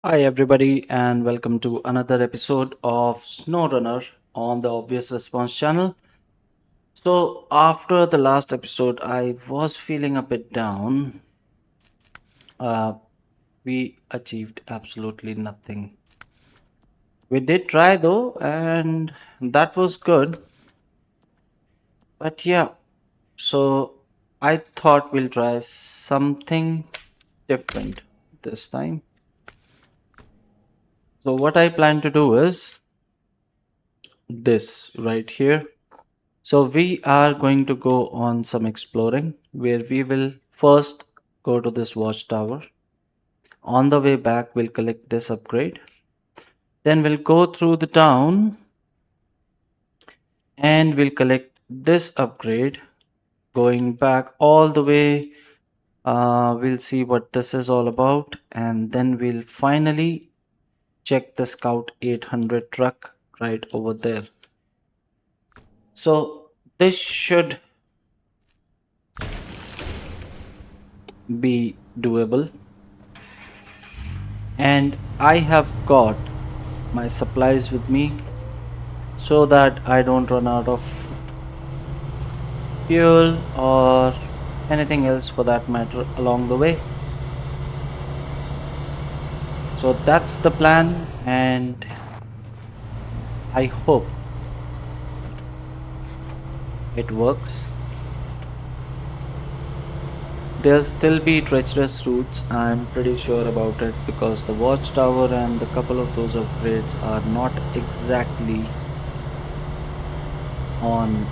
Hi, everybody, and welcome to another episode of Snowrunner on the Obvious Response channel. So, after the last episode, I was feeling a bit down. Uh, we achieved absolutely nothing. We did try though, and that was good. But yeah, so I thought we'll try something different this time. So, what I plan to do is this right here. So we are going to go on some exploring where we will first go to this watchtower. On the way back, we'll collect this upgrade. Then we'll go through the town and we'll collect this upgrade. Going back all the way, we'll see what this is all about. And then we'll finally check the Scout 800 truck right over there. So this should be doable. And I have got my supplies with me so that I don't run out of fuel or anything else for that matter along the way. So that's the plan, and I hope it works. There'll still be treacherous routes, I'm pretty sure about it, because the watchtower and the couple of those upgrades are not exactly on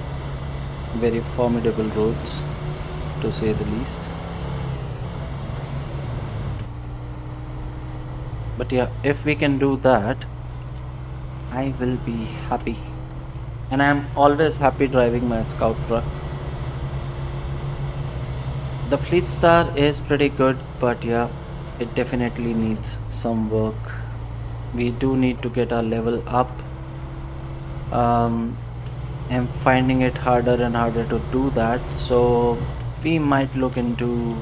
very formidable roads, to say the least. But yeah, if we can do that, I will be happy. And I'm always happy driving my scout truck. The Fleet Star is pretty good, but yeah, it definitely needs some work. We do need to get our level up. Um, I'm finding it harder and harder to do that, so we might look into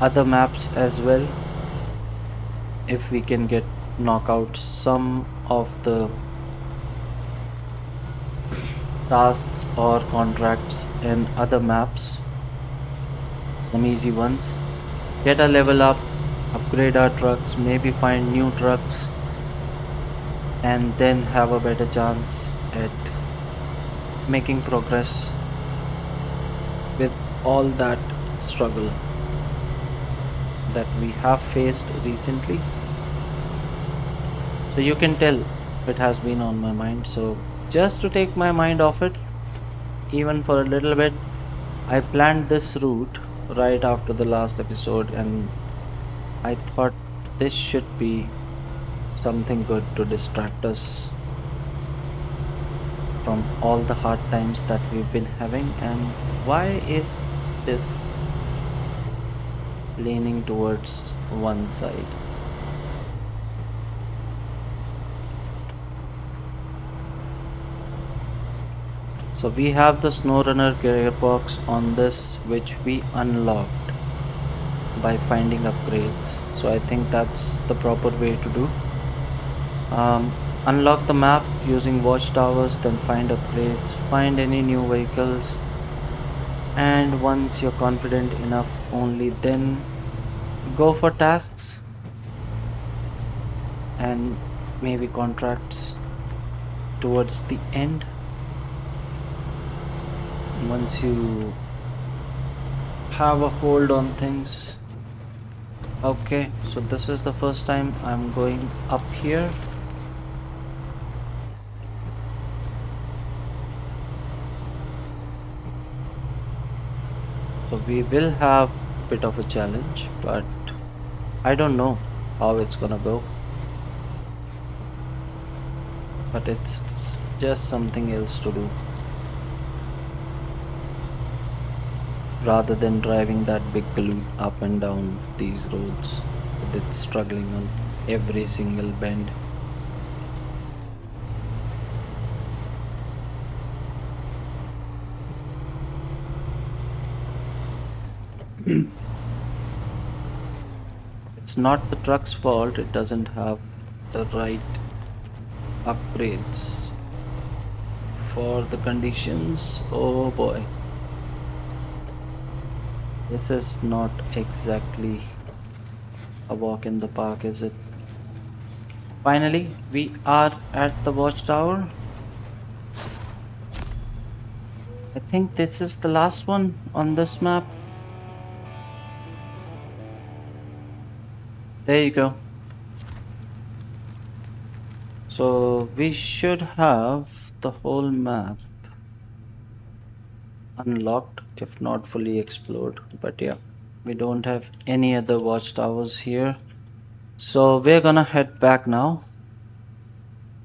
other maps as well if we can get knock out some of the tasks or contracts in other maps, some easy ones. Get a level up, upgrade our trucks, maybe find new trucks, and then have a better chance at making progress with all that struggle that we have faced recently. So you can tell it has been on my mind. So just to take my mind off it, even for a little bit, I planned this route right after the last episode, and I thought this should be something good to distract us from all the hard times that we've been having. And why is this leaning towards one side? So we have the SnowRunner gearbox on this, which we unlocked by finding upgrades. So I think that's the proper way to do. Unlock the map using watchtowers, then find upgrades, find any new vehicles, and once you're confident enough, only then go for tasks and maybe contracts towards the end. Once you have a hold on things. Okay, so this is the first time I'm going up here. So we will have a bit of a challenge, but I don't know how it's gonna go. But it's just something else to do rather than driving that big galoot up and down these roads with it struggling on every single bend. It's It's not the truck's fault, it doesn't have the right upgrades for the conditions. Oh boy, this is not exactly a walk in the park, is it? Finally, we are at the watchtower. I think this is the last one on this map. There you go. So we should have the whole map unlocked, if not fully explored. But yeah, we don't have any other watchtowers here. So we're gonna head back now,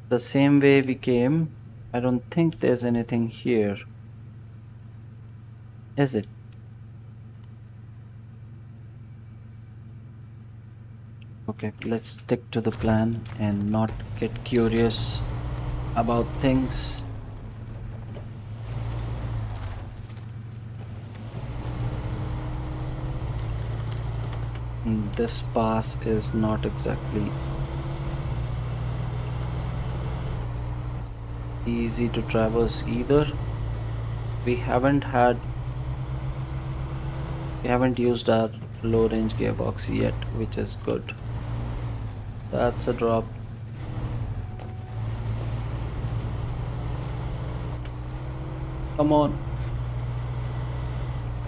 the same way we came. I don't think there's anything here, is it? Okay, let's stick to the plan and not get curious about things. This pass is not exactly easy to traverse either. We haven't had we haven't used our low range gearbox yet, which is good. That's a drop. Come on,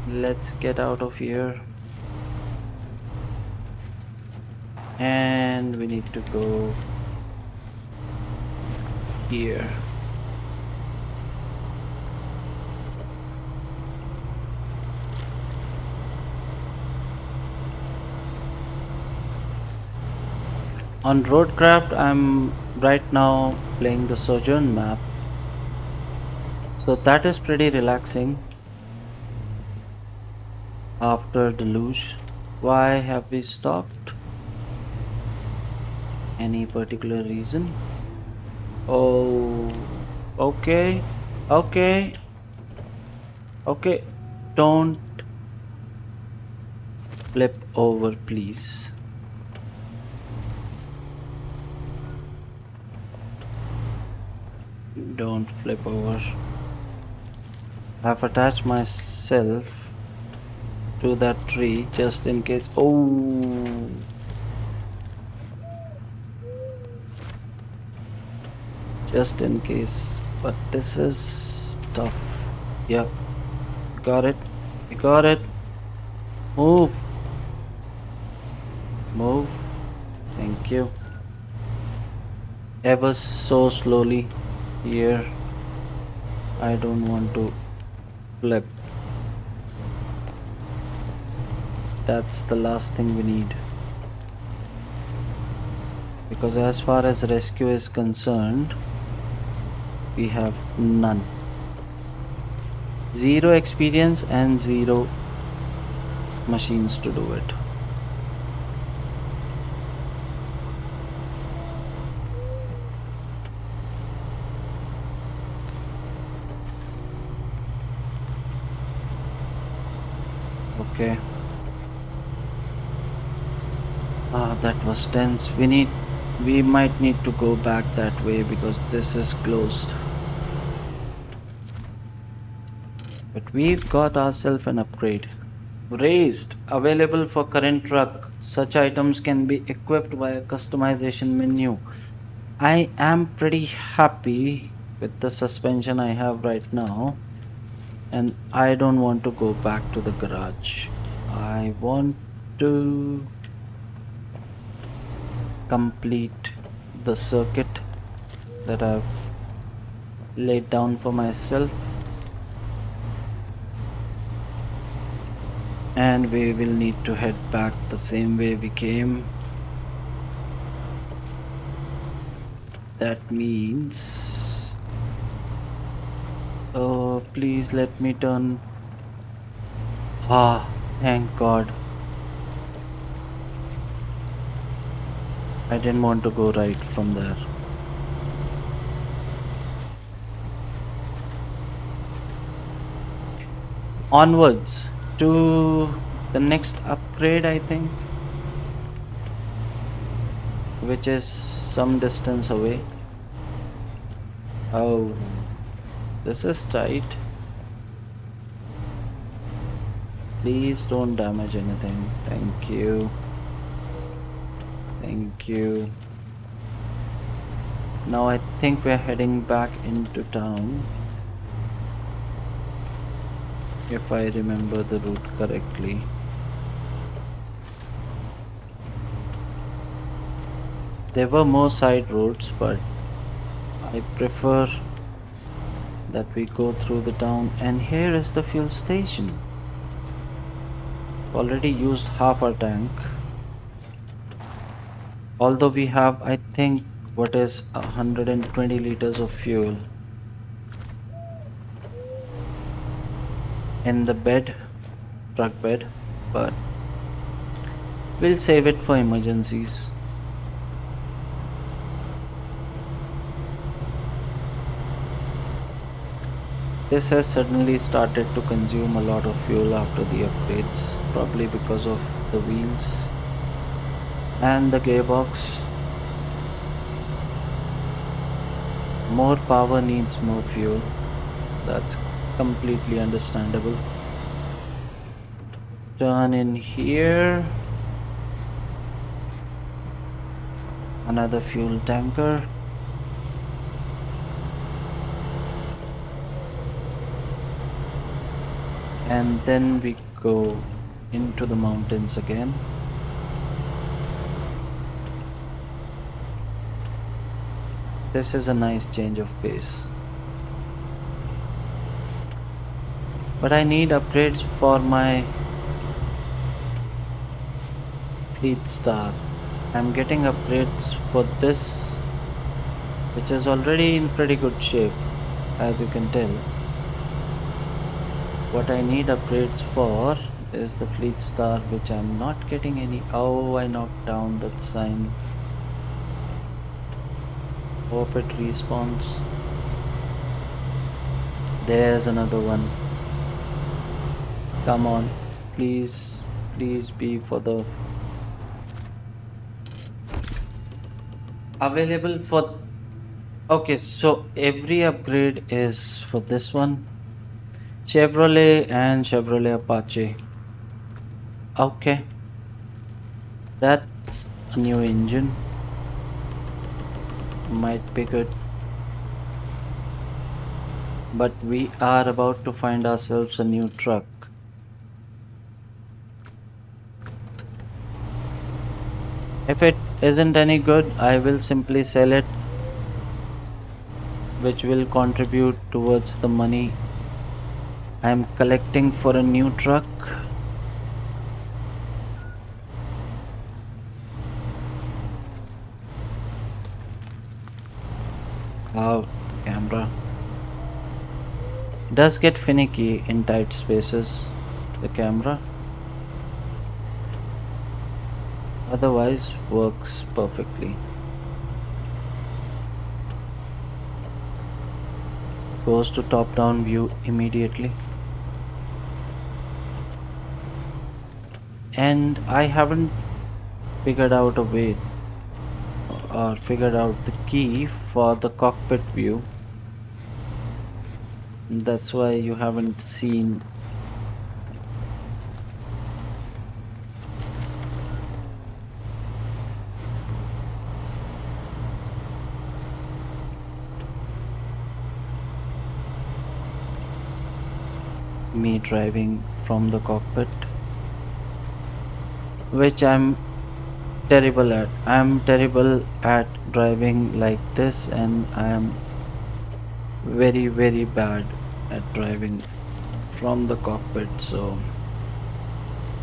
let's get out of here. And we need to go here. On Roadcraft, I'm right now playing the Sojourn map. So that is pretty relaxing after Deluge. Why have we stopped? Any particular reason? Oh, okay, okay, okay. Don't flip over, please. Don't flip over. I've attached myself to that tree just in case. Oh, just in case. But this is tough. Yep, got it. We got it. Move, move. Thank you. Ever so slowly here. I don't want to flip. That's the last thing we need. Because as far as rescue is concerned, we have none. Zero experience and zero machines to do it. Okay. Ah, that was tense. We might need to go back that way because this is closed. But we've got ourselves an upgrade. Raised, available for current truck. Such items can be equipped via customization menu. I am pretty happy with the suspension I have right now, and I don't want to go back to the garage. I want to complete the circuit that I've laid down for myself, and we will need to head back the same way we came. That means, oh, please let me turn. Ah, thank God. I didn't want to go right from there. Onwards to the next upgrade, I think. which is some distance away. Oh, this is tight. Please don't damage anything. Thank you. Thank you. Now I think we're heading back into town, if I remember the route correctly. There were more side roads, but I prefer that we go through the town. And here is the fuel station. Already used half our tank. Although we have, I think, what is 120 liters of fuel in the bed, truck bed, but we'll save it for emergencies. This has suddenly started to consume a lot of fuel after the upgrades, probably because of the wheels and the gearbox. More power needs more fuel. That's completely understandable. Turn in here. Another fuel tanker. And then we go into the mountains again. This is a nice change of pace. But I need upgrades for my Fleet Star. I'm getting upgrades for this, which is already in pretty good shape, as you can tell. What I need upgrades for is the Fleet Star, which I'm not getting any. Oh, I knocked down that sign. Hope it respawns. There's another one. Come on. Please, please be for the available for. Okay, so every upgrade is for this one. Chevrolet and Chevrolet Apache. Okay, that's a new engine. Might be good. But we are about to find ourselves a new truck. If it isn't any good, I will simply sell it, which will contribute towards the money I'm collecting for a new truck. Wow, the camera does get finicky in tight spaces. The camera otherwise works perfectly. Goes to top down view immediately. And I haven't figured out a way or figured out the key for the cockpit view. That's why you haven't seen me driving from the cockpit, which I'm terrible at. I'm terrible at driving like this, and I am very, very bad at driving from the cockpit. So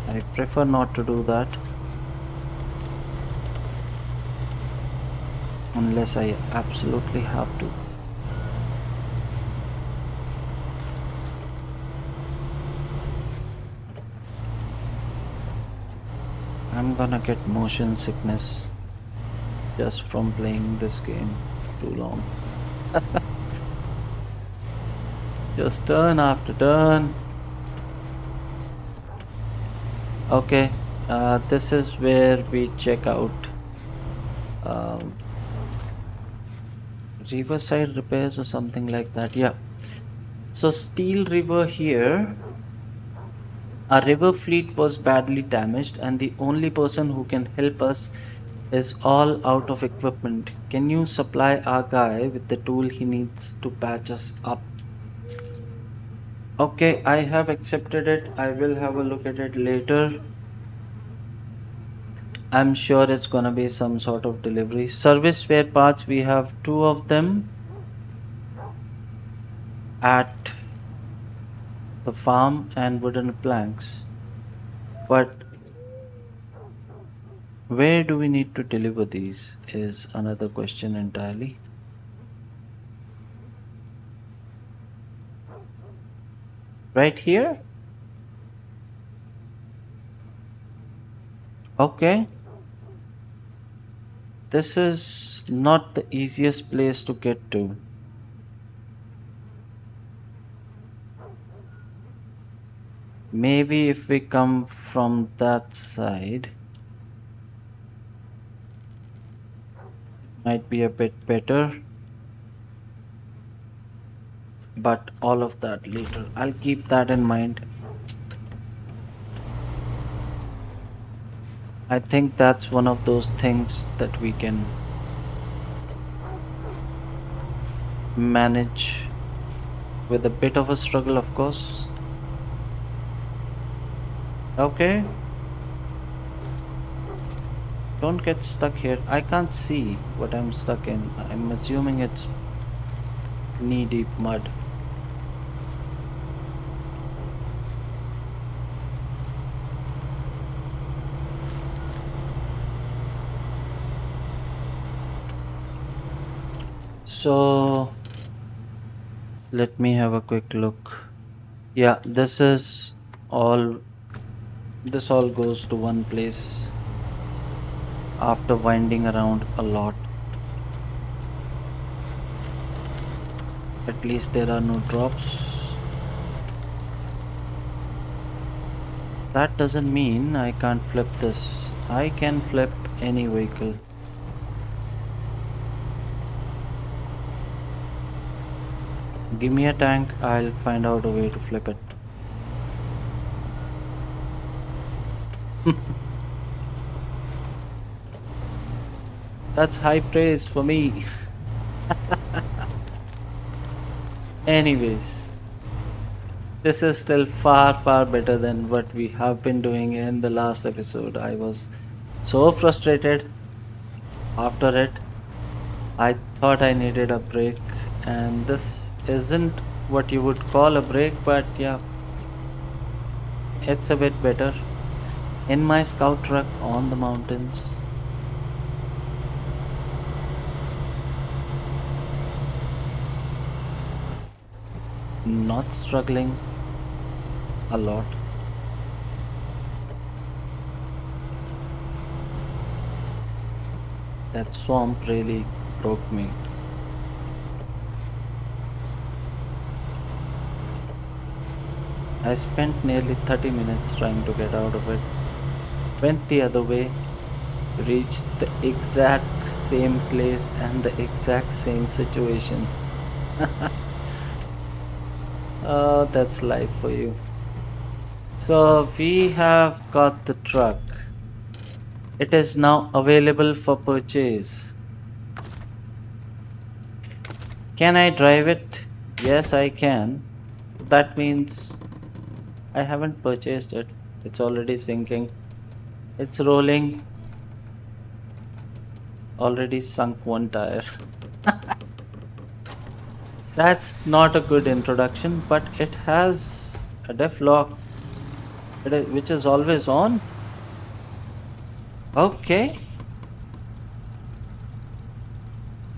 I prefer not to do that unless I absolutely have to. I'm gonna get motion sickness just from playing this game too long. Just turn after turn. Okay, this is where we check out Um, Riverside repairs or something like that. Yeah. So Steel River here, our river fleet was badly damaged, and the only person who can help us is all out of equipment. Can you supply our guy with the tool he needs to patch us up? Okay, I have accepted it. I will have a look at it later. I'm sure it's gonna be some sort of delivery. Service spare parts, we have two of them at the farm and wooden planks. But where do we need to deliver these is another question entirely. Right here? Okay. This is not the easiest place to get to. Maybe if we come from that side, might be a bit better, but all of that later. I'll keep that in mind. I think that's one of those things that we can manage with a bit of a struggle, of course. Okay, don't get stuck here. I can't see what I'm stuck in. I'm assuming it's knee deep mud. So let me have a quick look. Yeah, all this all goes to one place after winding around a lot. At least there are no drops. That doesn't mean I can't flip this. I can flip any vehicle. Give me a tank, I'll find out a way to flip it. That's high praise for me. Anyways, this is still far, far better than what we have been doing in the last episode. I was so frustrated after it. I thought I needed a break, and this isn't what you would call a break, but yeah, it's a bit better. In my scout truck on the mountains, not struggling a lot. That swamp really broke me. I spent nearly 30 minutes trying to get out of it. Went the other way, reached the exact same place and the exact same situation. That's life for you. So we have got the truck. It is now available for purchase. Can I drive it? Yes, I can. That means I haven't purchased it. It's already sinking. It's rolling. Already sunk one tire. That's not a good introduction, but it has a def lock which is always on. Okay.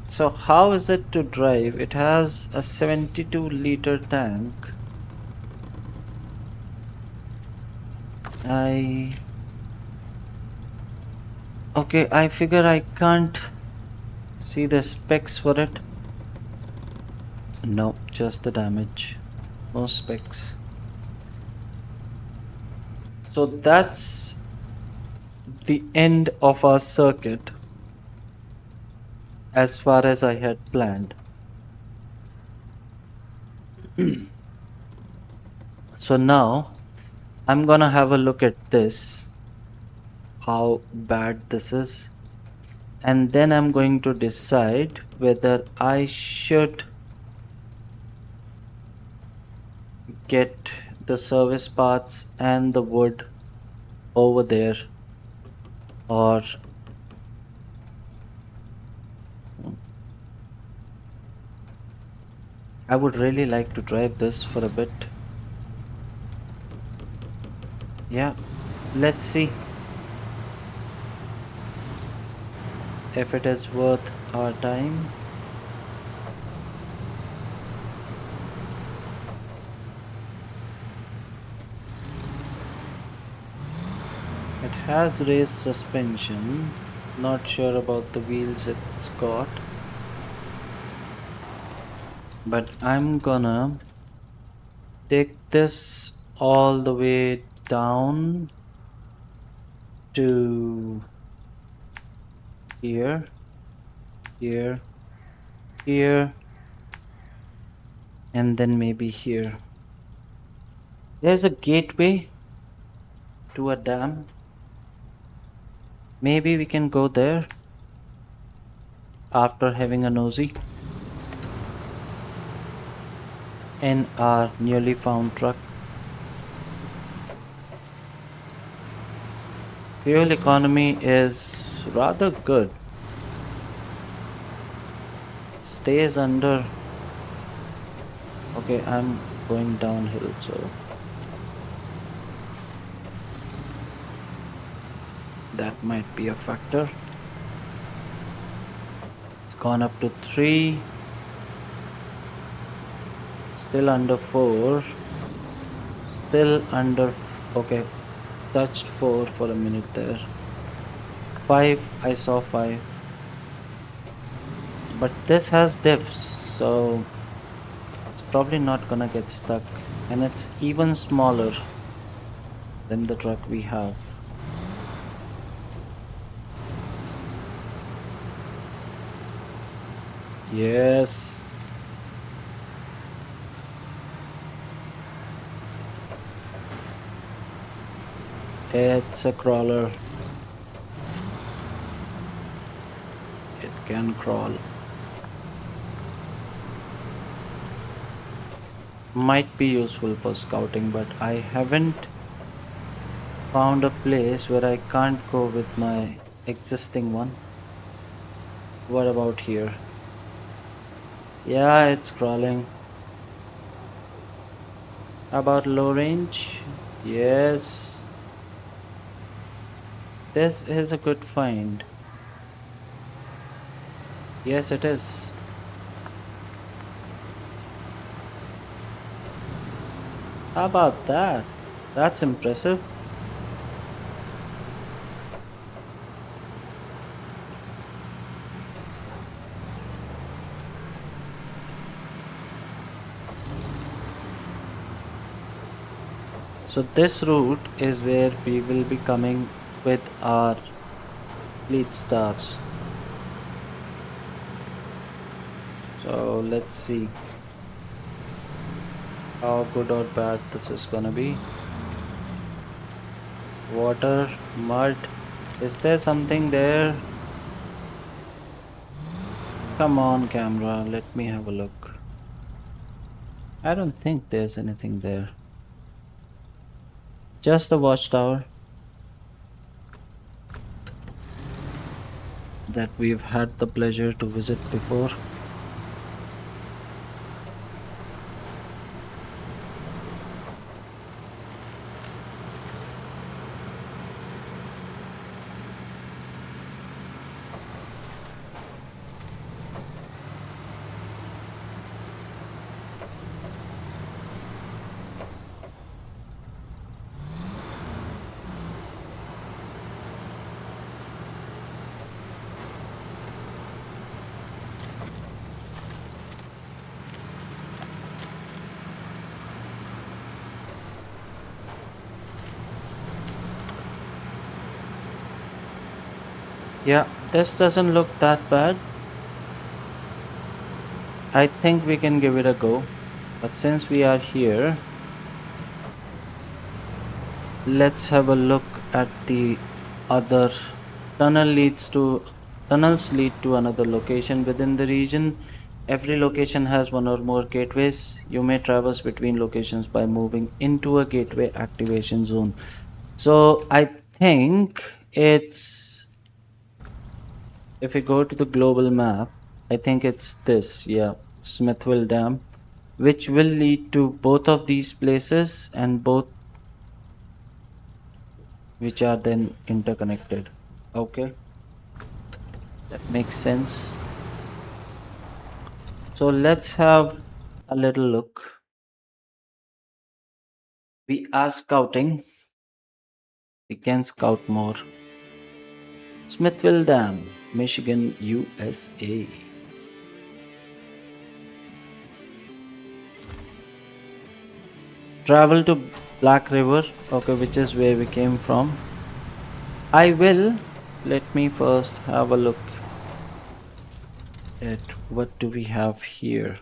So how is it to drive? It has a 72-liter tank. I Okay, I figure I can't see the specs for it. No, just the damage. No specs. So that's the end of our circuit. as far as I had planned. So now I'm gonna have a look at this, how bad this is, and then I'm going to decide whether I should get the service parts and the wood over there, or hmm, I would really like to drive this for a bit. Yeah, let's see if it is worth our time. It has raised suspension. Not sure about the wheels it's got, but I'm gonna take this all the way down to here, here, here, and then maybe here. There's a gateway to a dam. Maybe we can go there after having a nosy in our newly found truck. Fuel economy is rather good. Stays under. Okay, I'm going downhill, so that might be a factor. It's gone up to 3, still under 4, still under. Okay, touched 4 for a minute there. 5, I saw 5. But this has divs, so it's probably not gonna get stuck. And it's even smaller than the truck we have. Yes, it's a crawler. It can crawl. Might be useful for scouting, but I haven't found a place where I can't go with my existing one. What about here? Yeah, it's crawling. How about low range? Yes, this is a good find. Yes, it is. How about that? That's impressive. So this route is where we will be coming with our fleet stars. So let's see how good or bad this is gonna be. Water, mud. Is there something there? Come on, camera, let me have a look. I don't think there's anything there. Just the watchtower that we've had the pleasure to visit before. Yeah, this doesn't look that bad. I think we can give it a go. But since we are here, let's have a look at the other tunnel leads to tunnels lead to another location within the region. Every location has one or more gateways. You may traverse between locations by moving into a gateway activation zone. So I think it's if we go to the global map, I think it's this, yeah, Smithville Dam, which will lead to both of these places and both which are then interconnected. Okay, that makes sense. So let's have a little look. We are scouting. We can scout more. Smithville Dam, Michigan, USA. Travel to Black River, okay, which is where we came from. I will. Let me first have a look at what do we have here.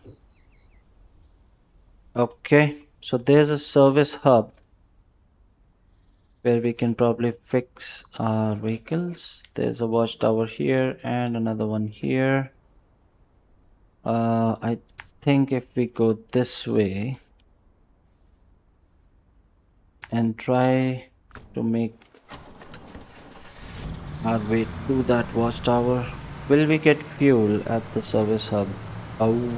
Okay, so there's a service hub where we can probably fix our vehicles. There's a watchtower here and another one here. I think if we go this way and try to make our way to that watchtower, will we get fuel at the service hub? Oh,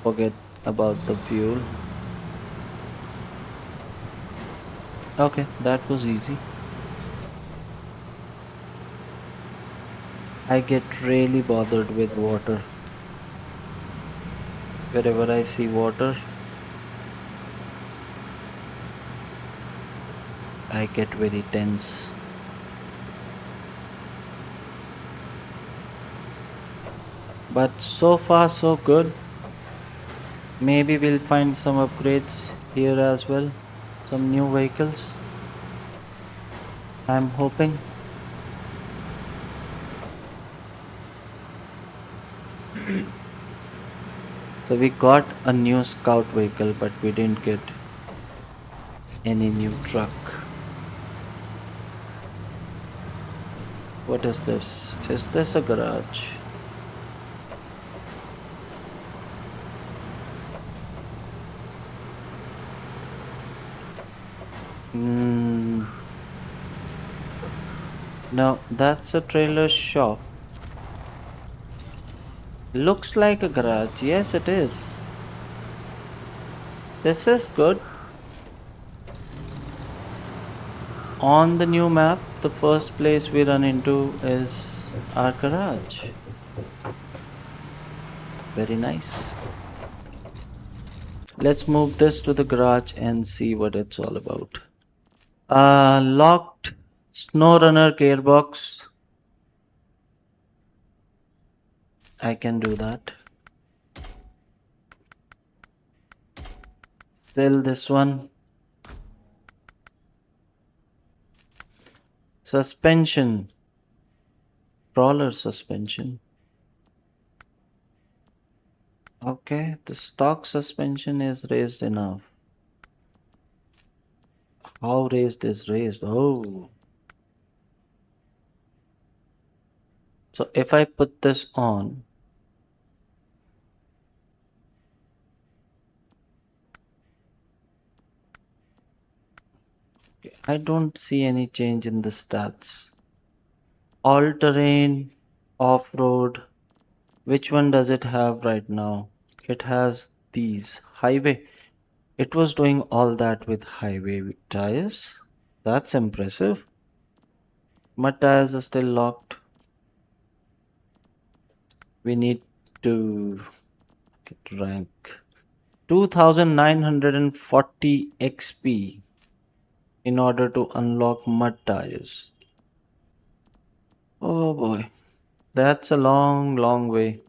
forget about the fuel. Okay, that was easy. I get really bothered with water. Wherever I see water, I get very tense. But so far, so good. Maybe we'll find some upgrades here as well. Some new vehicles. I'm hoping. So we got a new scout vehicle, but we didn't get any new truck. What is this? Is this a garage? Mm, no, that's a trailer shop. Looks like a garage. Yes, it is. This is good. On the new map, the first place we run into is our garage. Very nice. Let's move this to the garage and see what it's all about. Locked Snowrunner gearbox. I can do that. Sell this one. Suspension. Crawler suspension. Okay, the stock suspension is raised enough. How raised is raised? Oh. So if I put this on, okay, I don't see any change in the stats. All terrain, off road. Which one does it have right now? It has these. Highway. It was doing all that with highway tires. That's impressive. My tires are still locked. We need to get rank 2940 XP in order to unlock mud tires. Oh boy, that's a long, long way.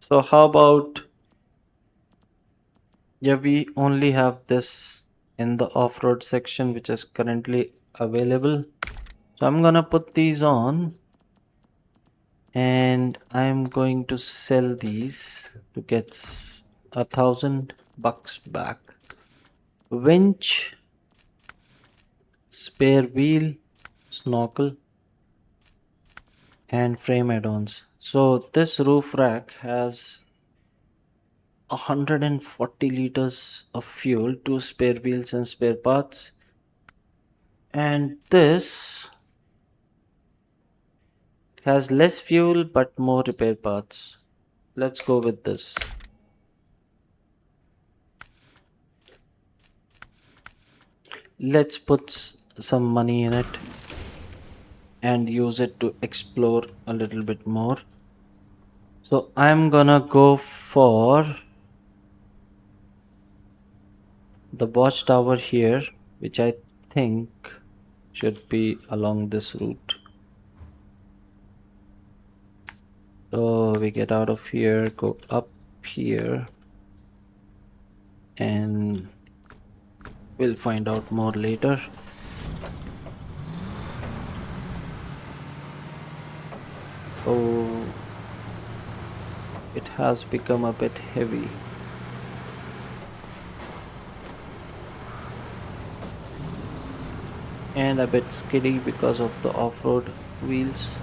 So, how about, yeah, we only have this in the off road section, which is currently available. So, I'm gonna put these on and I'm going to sell these to get $1,000 back. Winch, spare wheel, snorkel, and frame add-ons. So this roof rack has 140 liters of fuel, two spare wheels and spare parts. And this has less fuel but more repair parts. Let's go with this. Let's put some money in it and use it to explore a little bit more. So I'm gonna go for the watchtower here, which I think should be along this route. So we get out of here, go up here, and we'll find out more later. Oh, it has become a bit heavy and a bit skiddy because of the off-road wheels.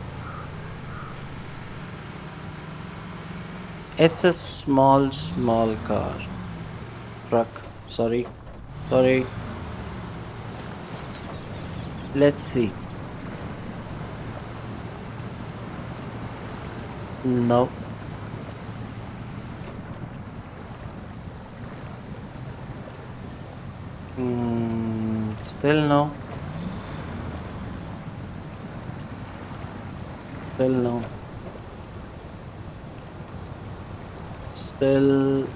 It's a small car. Truck. Sorry. Let's see. No. Still no. Still no. Still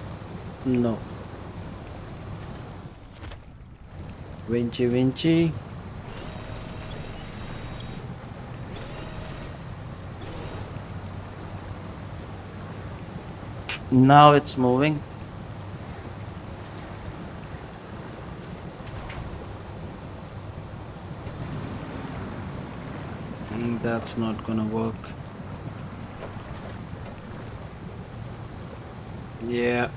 no. Vinchy. Now it's moving. That's not gonna work. Yeah.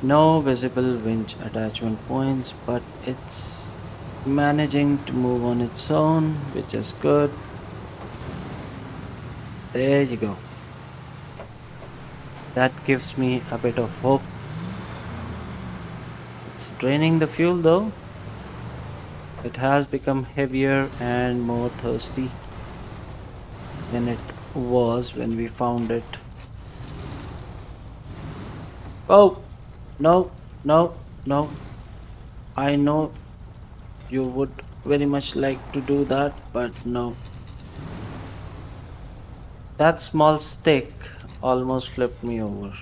No visible winch attachment points, but it's managing to move on its own, which is good. There you go. That gives me a bit of hope. It's draining the fuel though. It has become heavier and more thirsty than it was when we found it. Oh, no. I know you would very much like to do that, but no. That small stick almost flipped me over.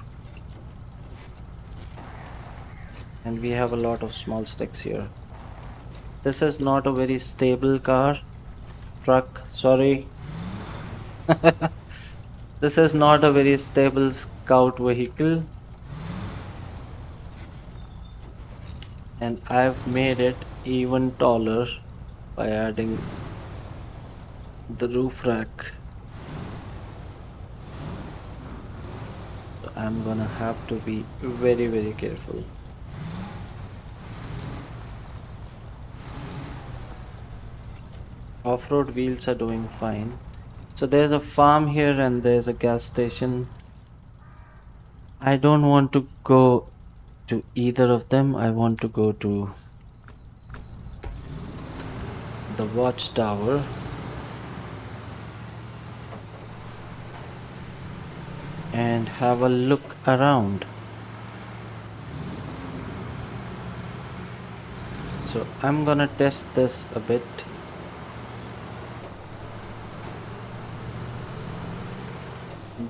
And we have a lot of small sticks here. This is not a very stable truck, sorry. This is not a very stable scout vehicle, and I've made it even taller by adding the roof rack. So I'm gonna have to be very careful. Off-road wheels are doing fine. So there's a farm here and there's a gas station. I don't want to go to either of them. I want to go to the watchtower and have a look around. So I'm gonna test this a bit.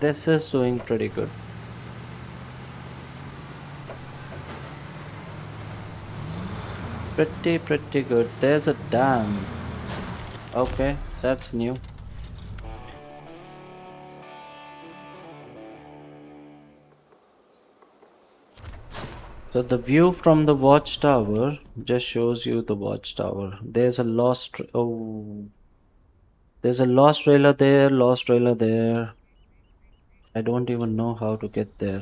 This is doing pretty good. Pretty good. There's a dam. Okay, that's new. So the view from the watchtower just shows you the watchtower. There's a lost trailer there, lost trailer there. I don't even know how to get there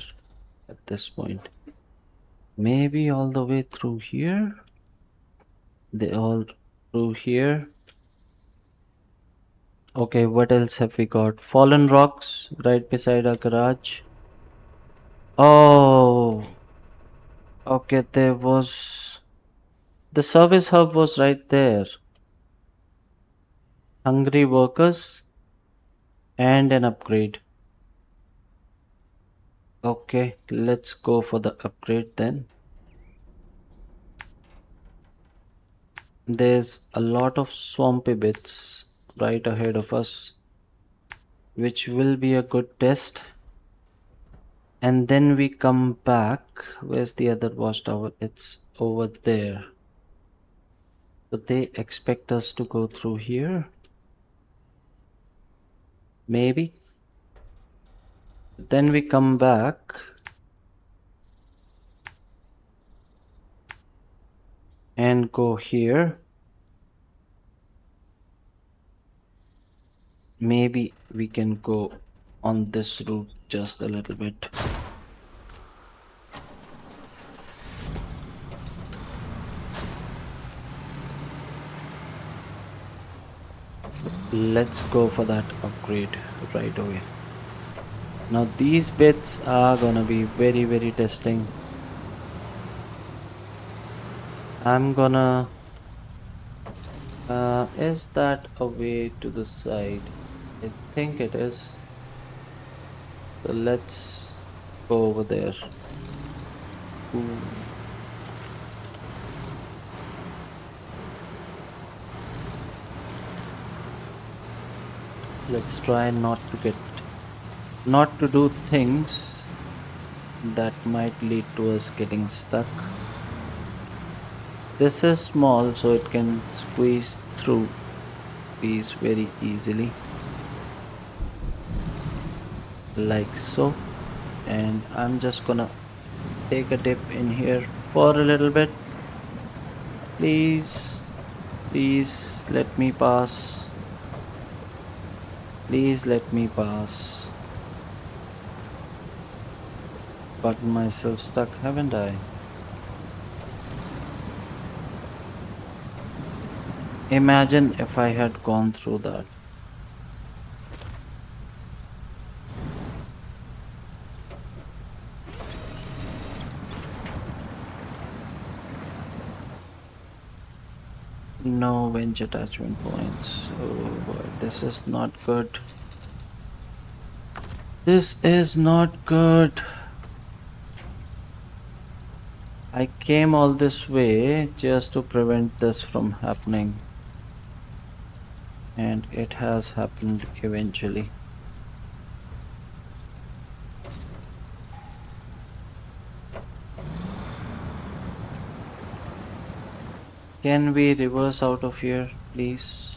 at this point. Maybe all the way through here? They all through here. Okay, what else have we got? Fallen rocks right beside our garage. Oh, okay, there was the service hub was right there. Hungry workers and an upgrade. Okay, let's go for the upgrade then. There's a lot of swampy bits right ahead of us, which will be a good test. And then we come back. Where's the other watchtower? It's over there. So they expect us to go through here. Maybe. Then we come back and go here. Maybe we can go on this route just a little bit. Let's go for that upgrade right away. Now these bits are gonna be very, very testing. I'm gonna is that a way to the side? I think it is. So let's go over there. Ooh. Let's try not to do things that might lead to us getting stuck. This is small, so it can squeeze through these very easily, like so. And I'm just gonna take a dip in here for a little bit. Please, please let me pass. Please let me pass. Got myself stuck, haven't I? Imagine if I had gone through that. No winch attachment points. Oh boy, this is not good. This is not good. I came all this way just to prevent this from happening, and it has happened eventually. Can we reverse out of here, please?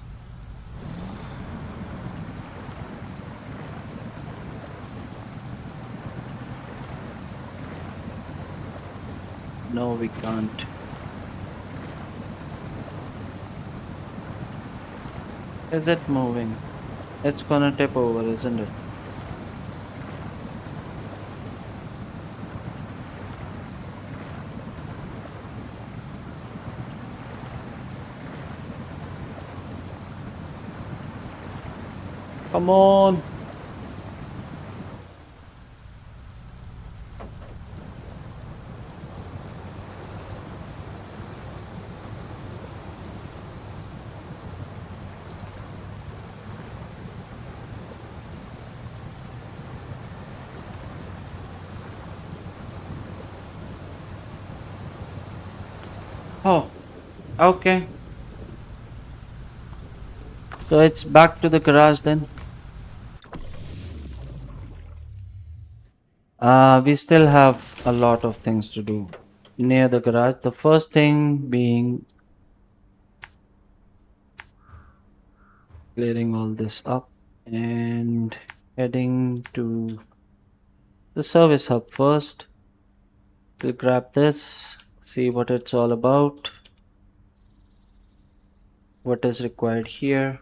No, we can't. Is it moving? It's gonna tip over, isn't it? Come on! Oh, okay. So it's back to the garage then. We still have a lot of things to do near the garage. The first thing being clearing all this up and heading to the service hub first. We'll grab this, see what it's all about, what is required here.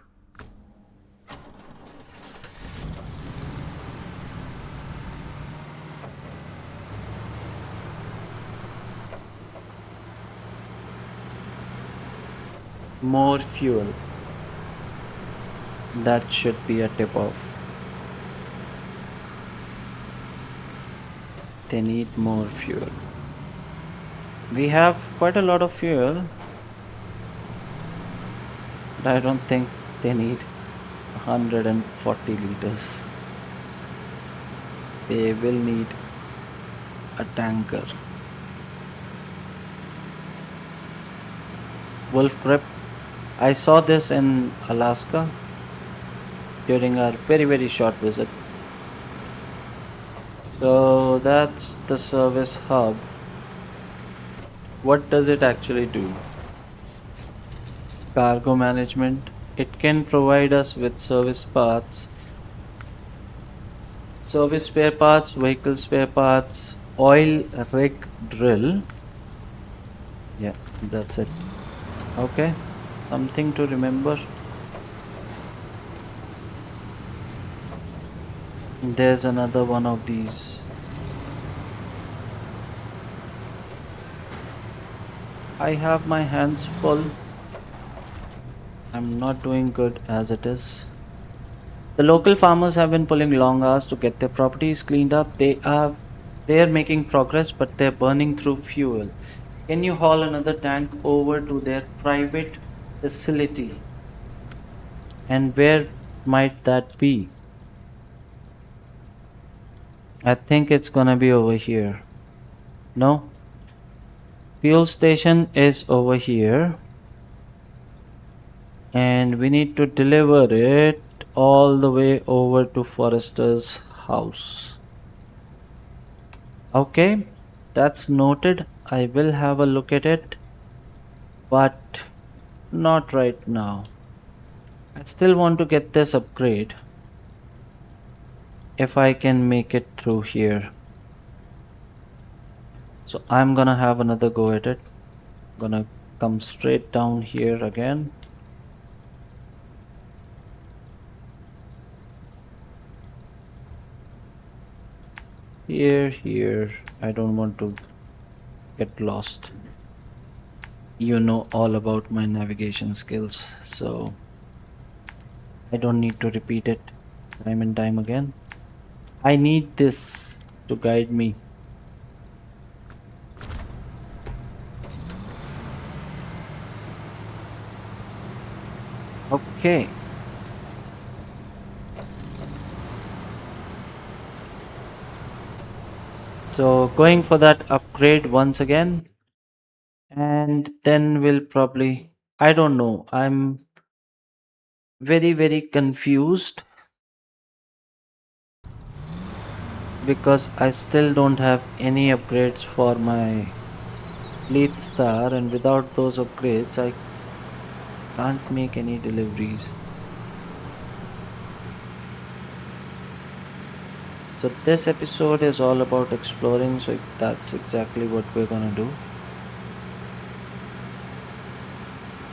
More fuel. That should be a tip off. They need more fuel. We have quite a lot of fuel, but I don't think they need 140 liters. They will need a tanker. Wolf grip. I saw this in Alaska during our very short visit. So that's the service hub. What does it actually do? Cargo management. It can provide us with service spare parts, vehicle spare parts, oil rig drill. Yeah, that's it. Okay, something to remember. There's another one of these. I have my hands full. I'm not doing good as it is. The local farmers have been pulling long hours to get their properties cleaned up. They're making progress, but they're burning through fuel. Can you haul another tank over to their private facility? And where might that be? I think it's gonna be over here. No? Fuel station is over here, and we need to deliver it all the way over to Forester's house. Okay, that's noted. I will have a look at it, but not right now. I still want to get this upgrade if I can make it through here. So I'm gonna have another go at it. Gonna come straight down here again. Here. I don't want to get lost. You know all about my navigation skills, so I don't need to repeat it time and time again. I need this to guide me. Okay. So going for that upgrade once again, and then we'll probably, I don't know, I'm very confused because I still don't have any upgrades for my lead star, and without those upgrades I can't make any deliveries. So this episode is all about exploring, so that's exactly what we're gonna do.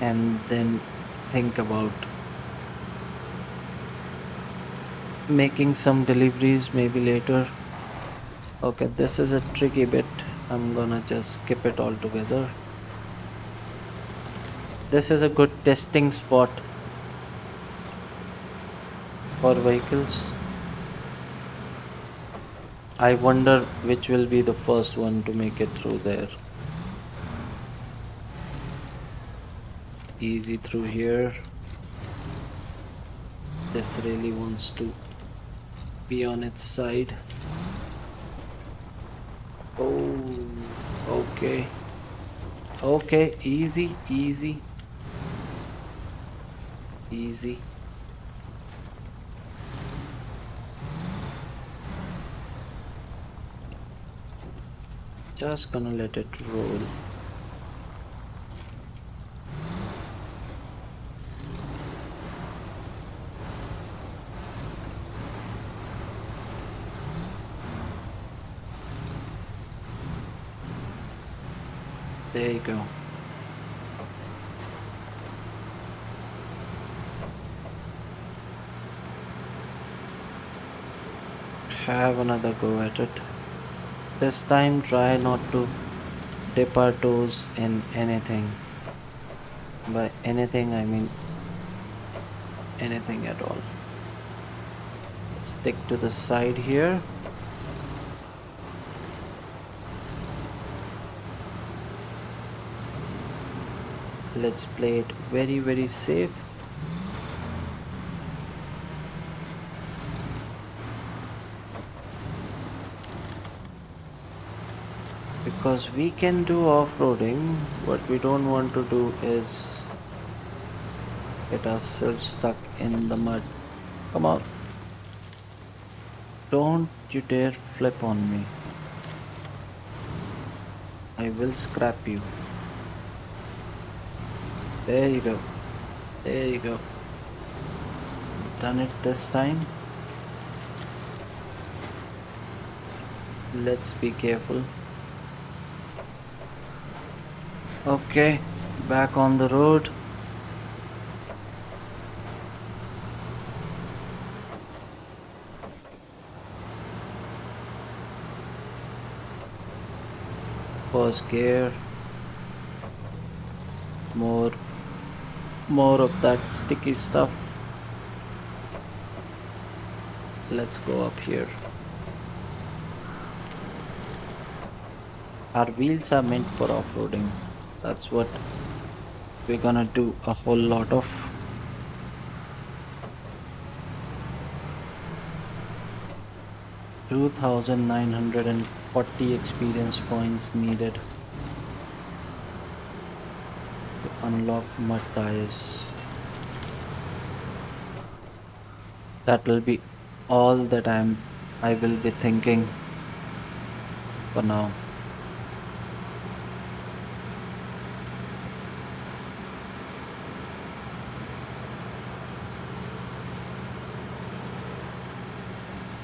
And then think about making some deliveries maybe later. Okay, this is a tricky bit. I'm gonna just skip it altogether. This is a good testing spot for vehicles. I wonder which will be the first one to make it through there. Easy through here. This really wants to be on its side. Oh, okay. Okay, easy. Just gonna let it roll. There you go. Have another go at it. This time, try not to dip our toes in anything. By anything, I mean anything at all. Stick to the side here. Let's play it very, very safe because we can do off-roading. What we don't want to do is get ourselves stuck in the mud. Come on, don't you dare flip on me. I will scrap you. There you go. There you go. Done it this time. Let's be careful. Okay, back on the road. First gear. More, more of that sticky stuff. Let's go up here. Our wheels are meant for off-roading. That's what we're gonna do a whole lot of. 2,940 experience points needed to unlock mud tires. That'll be all that I will be thinking for now.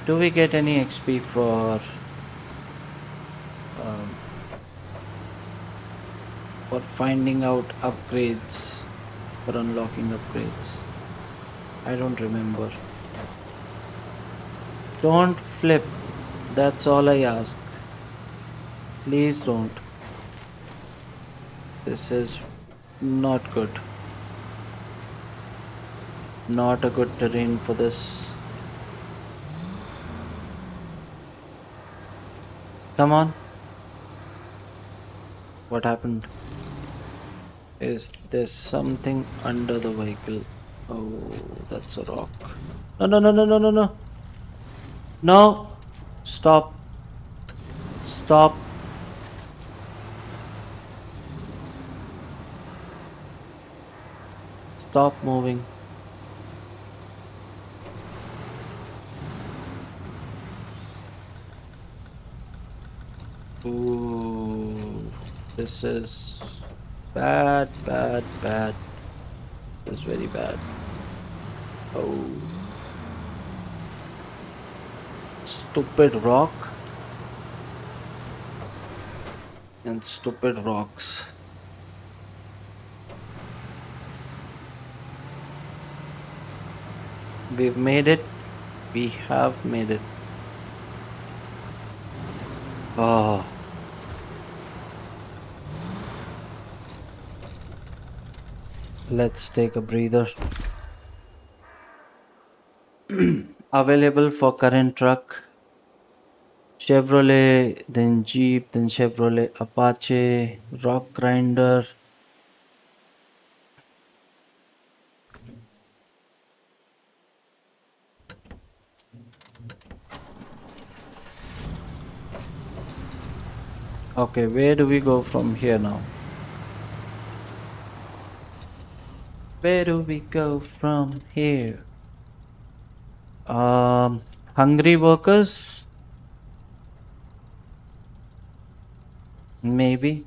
Do we get any XP um, for finding out upgrades, for unlocking upgrades? I don't remember. Don't flip. That's all I ask. Please don't. This is not good. Not a good terrain for this. Come on. What happened? Is there something under the vehicle? Oh, that's a rock. No, no, no, no, no, no, no. No. Stop. Stop. Stop moving. Ooh. This is bad, bad, bad. This is very bad. Oh. Stupid rock and stupid rocks. We've made it. We have made it. Oh, let's take a breather. Available for current truck Chevrolet, then Jeep, then Chevrolet Apache, Rock Grinder. Okay, where do we go from here now? Where do we go from here? Um, Hungry workers? Maybe.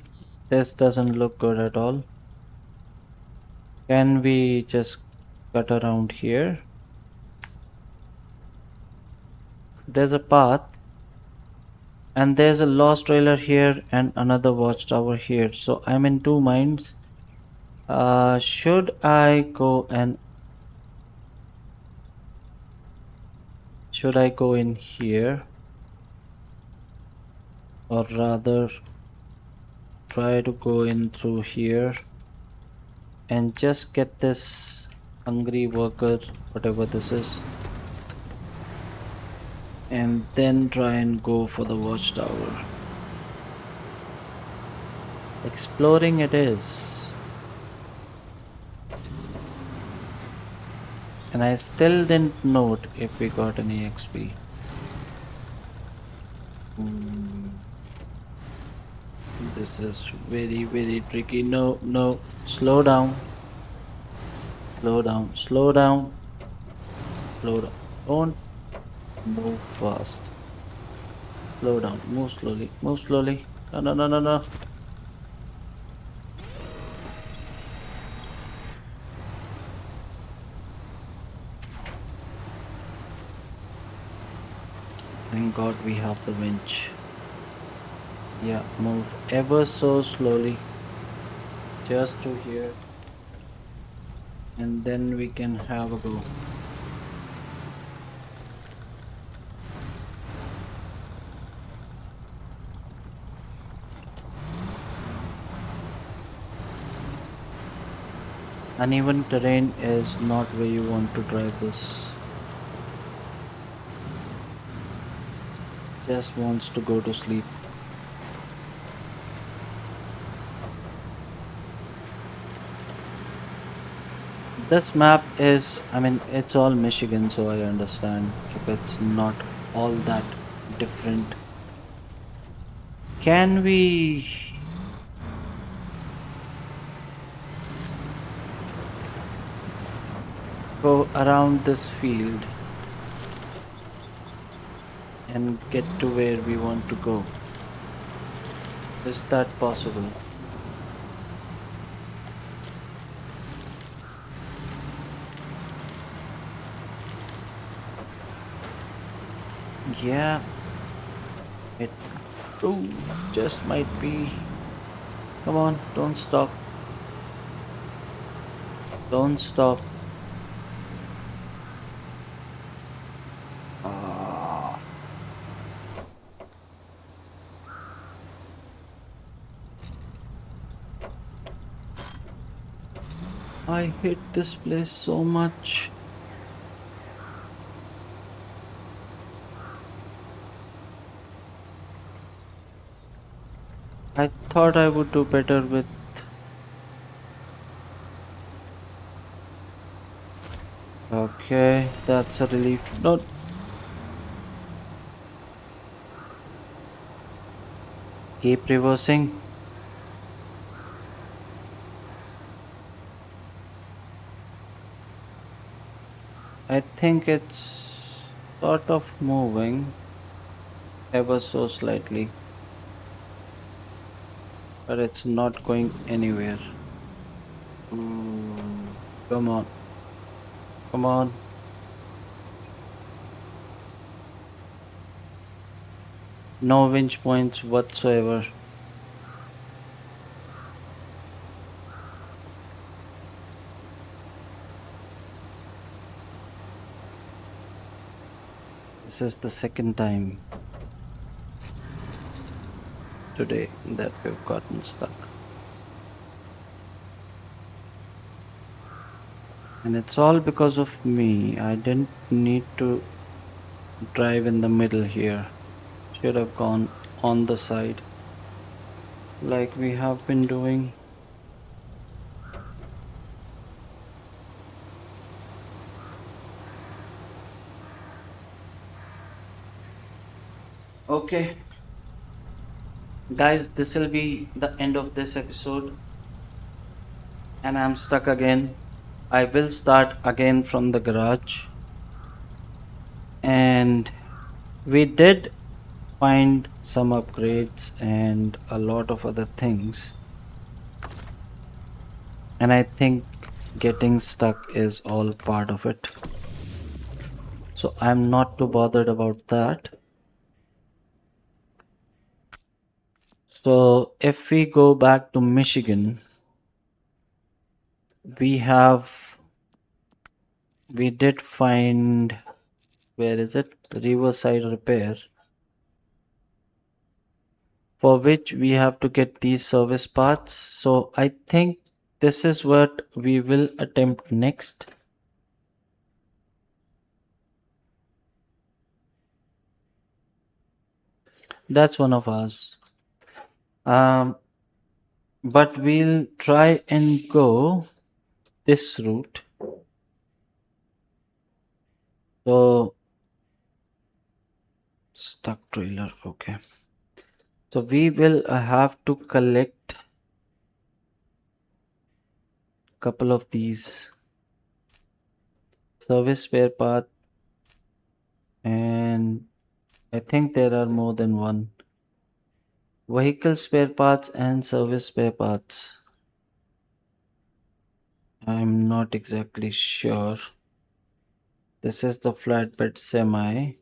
This doesn't look good at all. Can we just cut around here? There's a path. And there's a lost trailer here and another watchtower here. So I'm in two minds. Should I go and should I go in here, or rather try to go in through here and just get this hungry worker, whatever this is, and then try and go for the watchtower. Exploring it is. And I still didn't note if we got any XP. Hmm, this is very, very tricky. No, no. Slow down. Slow down. Slow down. Slow down. Don't move fast. Slow down. Move slowly. Move slowly. No, no, no, no, no. Thank God we have the winch. Yeah, move ever so slowly. Just to here. And then we can have a go. Uneven terrain is not where you want to drive this. Just wants to go to sleep. This map is, I mean, it's all Michigan, so I understand if it's not all that different. Can we go around this field and get to where we want to go? Is that possible? Yeah, it just might be. Come on, don't stop. Don't stop. Ah, I hate this place so much. I thought I would do better with. Okay, that's a relief. No, keep reversing. I think it's sort of moving ever so slightly, but it's not going anywhere. Come on, come on. No winch points whatsoever. This is the second time today that we've gotten stuck. And it's all because of me. I didn't need to drive in the middle here. Should have gone on the side like we have been doing. Okay, guys, this will be the end of this episode, and I'm stuck again. I will start again from the garage. And we did find some upgrades and a lot of other things. And I think getting stuck is all part of it. So I'm not too bothered about that. So if we go back to Michigan, we have we did find, where is it? Riverside Repair, for which we have to get these service parts. So I think this is what we will attempt next. That's one of ours. Um, but we'll try and go this route. So stuck trailer, okay. So we will have to collect couple of these service spare part, and I think there are more than one. Vehicle spare parts and service spare parts. I'm not exactly sure. This is the flatbed semi.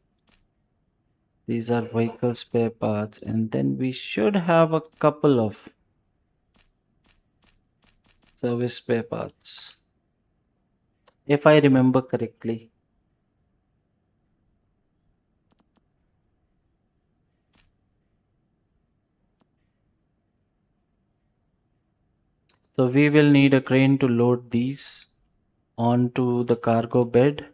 These are vehicle spare parts, and then we should have a couple of service spare parts, if I remember correctly. So we will need a crane to load these onto the cargo bed,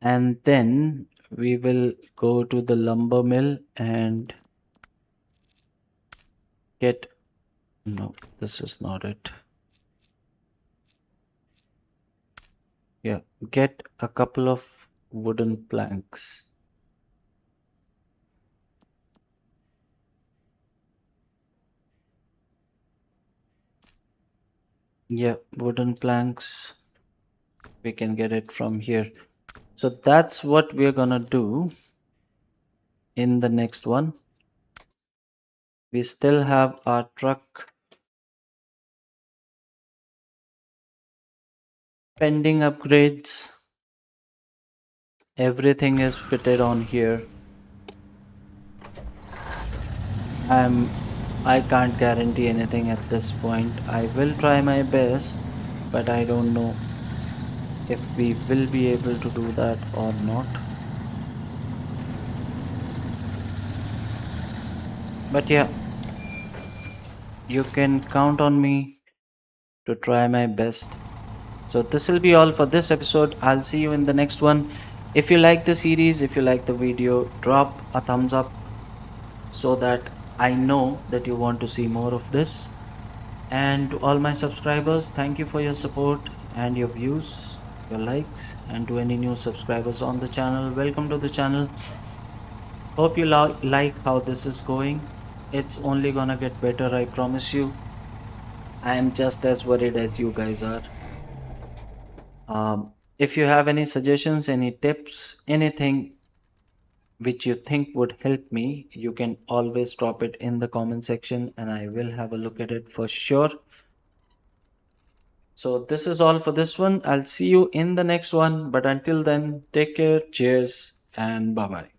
and then we will go to the lumber mill and get, no, this is not it. Yeah, get a couple of wooden planks. Yeah, wooden planks. We can get it from here. So that's what we're gonna do in the next one. We still have our truck pending upgrades. Everything is fitted on here. I'm I can't guarantee anything at this point. I will try my best, but I don't know if we will be able to do that or not. But yeah, you can count on me to try my best. So this will be all for this episode. I'll see you in the next one. If you like the series, if you like the video, drop a thumbs up so that I know that you want to see more of this. And to all my subscribers, thank you for your support and your views, your likes, and to any new subscribers on the channel, welcome to the channel. Hope you like how this is going. It's only gonna get better, I promise you. I am just as worried as you guys are. If you have any suggestions, any tips, anything which you think would help me, you can always drop it in the comment section and I will have a look at it for sure. So, this is all for this one. I'll see you in the next one. But until then, take care, cheers, and bye bye.